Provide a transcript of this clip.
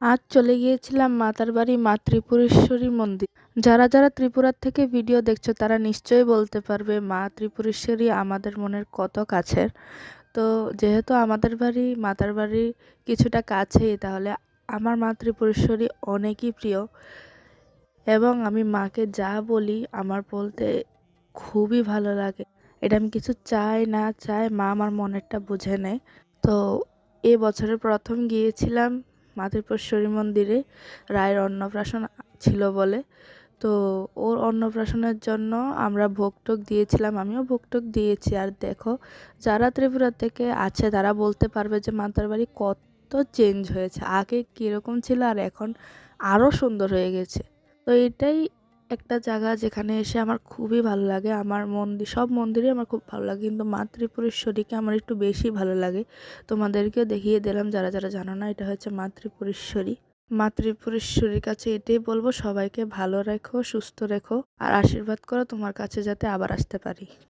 আজ চলে গিয়েছিলাম মাতার বাড়ি মা ত্রিপুরেশ্বরী মন্দির। যারা যারা ত্রিপুরার থেকে ভিডিও দেখছো তারা নিশ্চয়ই বলতে পারবে মা ত্রিপুরেশ্বরী আমাদের মনের কত কাছের। তো যেহেতু আমাদের বাড়ি মাতার বাড়ি কিছুটা কাছেই, তাহলে আমার মা ত্রিপুরেশ্বরী অনেকই প্রিয় এবং আমি মাকে যা বলি আমার বলতে খুবই ভালো লাগে। এটা আমি কিছু চাই না চাই মা আমার মনেরটা বুঝে নেয়। তো এ বছরের প্রথম গিয়েছিলাম মা ত্রিপুরেশ্বরী মন্দিরে। রায়ের অন্নপ্রাশন ছিল বলে, তো ওর অন্নপ্রাশনের জন্য আমরা ভোগ-টোগ দিয়েছিলাম, আমিও ভোগ-টোগ দিয়েছি। আর দেখো, যারা ত্রিপুরা থেকে আছে তারা বলতে পারবে যে মাতার বাড়ি কত চেঞ্জ হয়েছে, আগে কীরকম ছিল আর এখন আরও সুন্দর হয়ে গেছে। তো এটাই একটা জায়গা যেখানে এসে আমার খুবই ভালো লাগে। আমার মন্দির, সব মন্দিরে আমার খুব ভালো লাগে, কিন্তু মা ত্রিপুরেশ্বরীকে আমার একটু বেশি ভালো লাগে। তোমাদেরকেও দেখিয়ে দিলাম, যারা যারা জানো না, এটা হচ্ছে মা ত্রিপুরেশ্বরী। মা ত্রিপুরেশ্বরীর কাছে এটাই বলবো, সবাইকে ভালো রেখো, সুস্থ রেখো আর আশীর্বাদ করো তোমার কাছে যাতে আবার আসতে পারি।